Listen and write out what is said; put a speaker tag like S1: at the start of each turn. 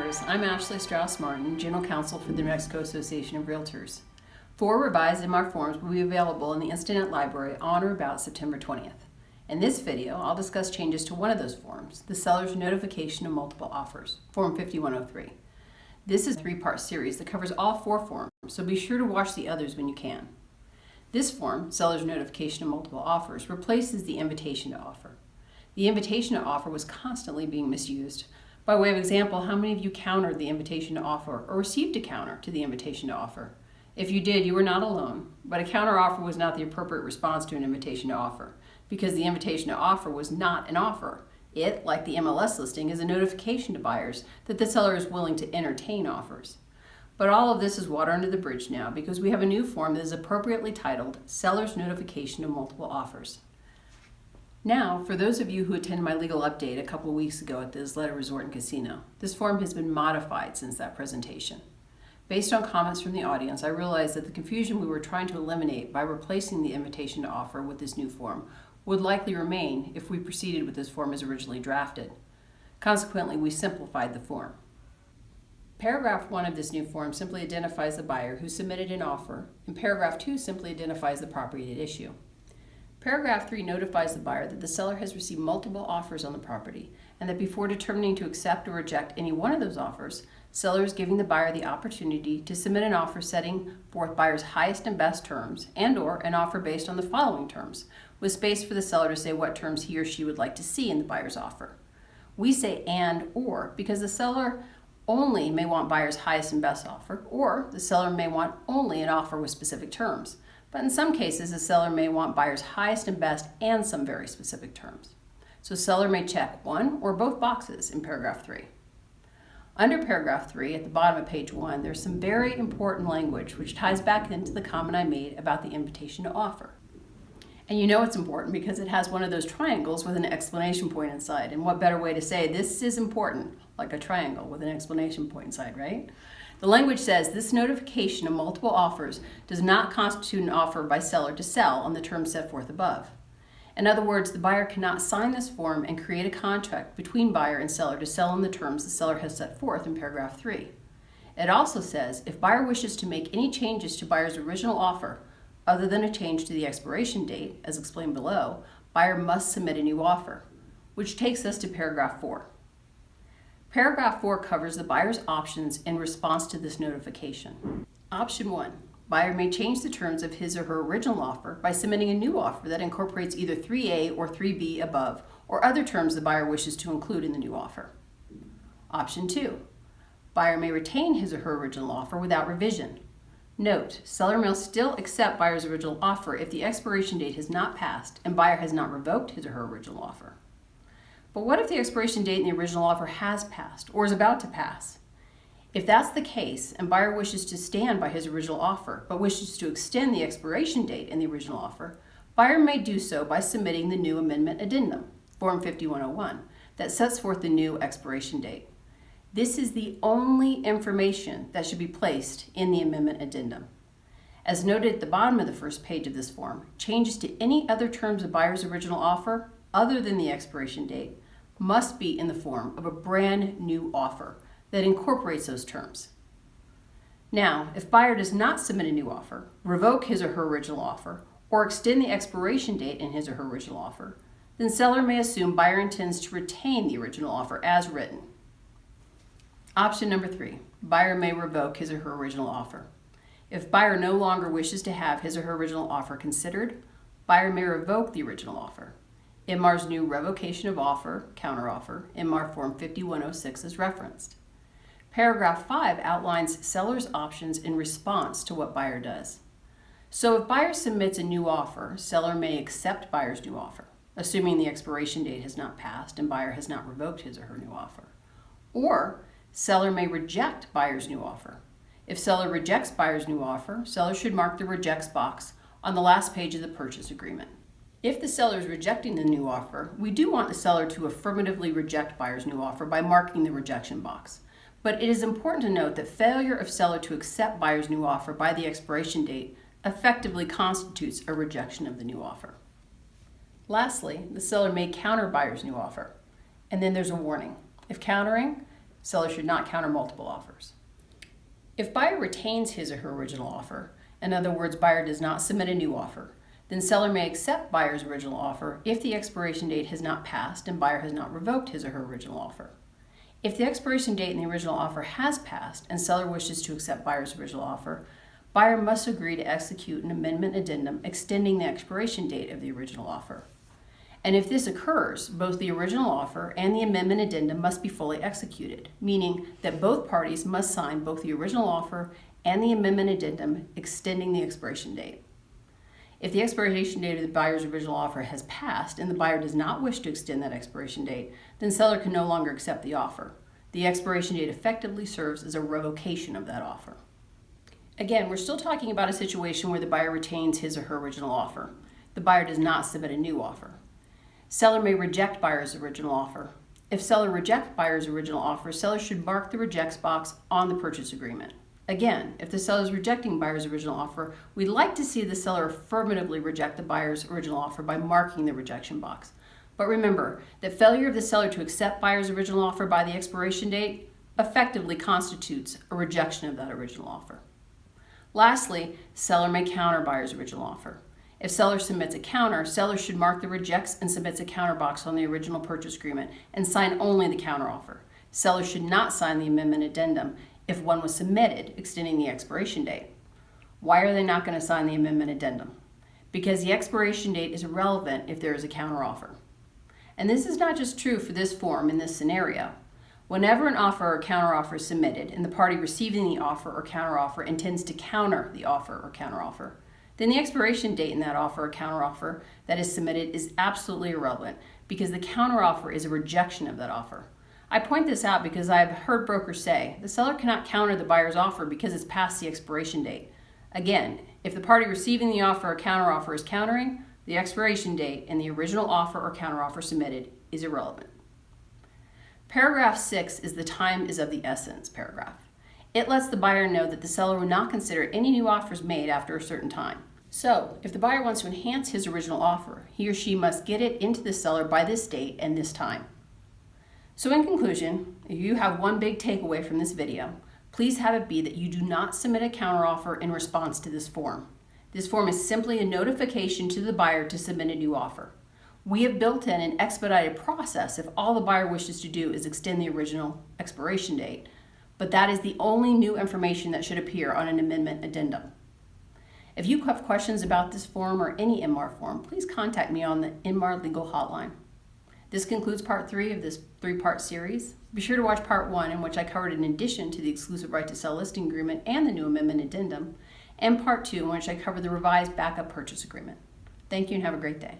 S1: viewers, I'm Ashley Strauss-Martin, General Counsel for the New Mexico Association of Realtors. 4 revised NMAR forms will be available in the Instinet Library on or about September 20th. In this video, I'll discuss changes to one of those forms, the Seller's Notification of Multiple Offers, Form 5103. This is a 3-part series that covers all 4 forms, so be sure to watch the others when you can. This form, Seller's Notification of Multiple Offers, replaces the Invitation to Offer. The Invitation to Offer was constantly being misused. By way of example, how many of you countered the invitation to offer or received a counter to the invitation to offer? If you did, you were not alone, but a counter offer was not the appropriate response to an invitation to offer because the invitation to offer was not an offer. It, like the MLS listing, is a notification to buyers that the seller is willing to entertain offers. But all of this is water under the bridge now because we have a new form that is appropriately titled Seller's Notification of Multiple Offers. Now, for those of you who attended my legal update a couple of weeks ago at the Isleta Resort and Casino, this form has been modified since that presentation. Based on comments from the audience, I realized that the confusion we were trying to eliminate by replacing the invitation to offer with this new form would likely remain if we proceeded with this form as originally drafted. Consequently, we simplified the form. Paragraph 1 of this new form simply identifies the buyer who submitted an offer, and paragraph 2 simply identifies the property at issue. Paragraph 3 notifies the buyer that the seller has received multiple offers on the property and that before determining to accept or reject any one of those offers, seller is giving the buyer the opportunity to submit an offer setting forth buyer's highest and best terms and/or an offer based on the following terms, with space for the seller to say what terms he or she would like to see in the buyer's offer. We say and/or because the seller only may want buyer's highest and best offer, or the seller may want only an offer with specific terms. But in some cases, the seller may want buyer's highest and best and some very specific terms. So seller may check one or both boxes in paragraph 3. Under paragraph 3, at the bottom of page 1, there's some very important language which ties back into the comment I made about the invitation to offer. And you know it's important because it has one of those triangles with an exclamation point inside. And what better way to say this is important, like a triangle with an exclamation point inside, right? The language says this notification of multiple offers does not constitute an offer by seller to sell on the terms set forth above. In other words, the buyer cannot sign this form and create a contract between buyer and seller to sell on the terms the seller has set forth in paragraph 3. It also says if buyer wishes to make any changes to buyer's original offer, other than a change to the expiration date, as explained below, buyer must submit a new offer, which takes us to paragraph 4. Paragraph 4 covers the buyer's options in response to this notification. Option 1. Buyer may change the terms of his or her original offer by submitting a new offer that incorporates either 3A or 3B above, or other terms the buyer wishes to include in the new offer. Option 2. Buyer may retain his or her original offer without revision. Note, seller may still accept buyer's original offer if the expiration date has not passed and buyer has not revoked his or her original offer. But what if the expiration date in the original offer has passed or is about to pass? If that's the case and buyer wishes to stand by his original offer but wishes to extend the expiration date in the original offer, buyer may do so by submitting the new amendment addendum, Form 5101, that sets forth the new expiration date. This is the only information that should be placed in the amendment addendum. As noted at the bottom of the first page of this form, changes to any other terms of buyer's original offer other than the expiration date must be in the form of a brand new offer that incorporates those terms. Now, if buyer does not submit a new offer, revoke his or her original offer, or extend the expiration date in his or her original offer, then seller may assume buyer intends to retain the original offer as written. Option number 3, buyer may revoke his or her original offer. If buyer no longer wishes to have his or her original offer considered, buyer may revoke the original offer. NMAR's new revocation of offer, counteroffer, NMAR Form 5106 is referenced. Paragraph 5 outlines seller's options in response to what buyer does. So if buyer submits a new offer, seller may accept buyer's new offer, assuming the expiration date has not passed and buyer has not revoked his or her new offer. Or seller may reject buyer's new offer. If seller rejects buyer's new offer, seller should mark the rejects box on the last page of the purchase agreement. If the seller is rejecting the new offer, we do want the seller to affirmatively reject buyer's new offer by marking the rejection box. But it is important to note that failure of seller to accept buyer's new offer by the expiration date effectively constitutes a rejection of the new offer. Lastly, the seller may counter buyer's new offer. And then there's a warning. If countering, Seller should not counter multiple offers. If buyer retains his or her original offer, in other words, buyer does not submit a new offer, then seller may accept buyer's original offer if the expiration date has not passed and buyer has not revoked his or her original offer. If the expiration date in the original offer has passed and seller wishes to accept buyer's original offer, buyer must agree to execute an amendment addendum extending the expiration date of the original offer. And if this occurs, both the original offer and the amendment addendum must be fully executed, meaning that both parties must sign both the original offer and the amendment addendum extending the expiration date. If the expiration date of the buyer's original offer has passed and the buyer does not wish to extend that expiration date, then seller can no longer accept the offer. The expiration date effectively serves as a revocation of that offer. Again, we're still talking about a situation where the buyer retains his or her original offer. The buyer does not submit a new offer. Seller may reject buyer's original offer. If seller rejects buyer's original offer, seller should mark the rejects box on the purchase agreement. Again, if the seller is rejecting buyer's original offer, we'd like to see the seller affirmatively reject the buyer's original offer by marking the rejection box. But remember that failure of the seller to accept buyer's original offer by the expiration date effectively constitutes a rejection of that original offer. Lastly, seller may counter buyer's original offer. If seller submits a counter, seller should mark the rejects and submits a counter box on the original purchase agreement and sign only the counter offer. Seller should not sign the amendment addendum if one was submitted extending the expiration date. Why are they not going to sign the amendment addendum? Because the expiration date is irrelevant if there is a counter offer. And this is not just true for this form in this scenario. Whenever an offer or counteroffer is submitted and the party receiving the offer or counteroffer intends to counter the offer or counteroffer, then the expiration date in that offer or counteroffer that is submitted is absolutely irrelevant because the counteroffer is a rejection of that offer. I point this out because I've heard brokers say the seller cannot counter the buyer's offer because it's past the expiration date. Again, if the party receiving the offer or counteroffer is countering, the expiration date in the original offer or counteroffer submitted is irrelevant. Paragraph 6 is the time is of the essence paragraph. It lets the buyer know that the seller will not consider any new offers made after a certain time. So, if the buyer wants to enhance his original offer, he or she must get it into the seller by this date and this time. So in conclusion, if you have one big takeaway from this video, please have it be that you do not submit a counteroffer in response to this form. This form is simply a notification to the buyer to submit a new offer. We have built in an expedited process if all the buyer wishes to do is extend the original expiration date, but that is the only new information that should appear on an amendment addendum. If you have questions about this form or any NMAR form, please contact me on the NMAR Legal Hotline. This concludes part 3 of this 3-part series. Be sure to watch part 1, in which I covered an addition to the exclusive right to sell listing agreement and the new amendment addendum, and part 2, in which I covered the revised backup purchase agreement. Thank you and have a great day.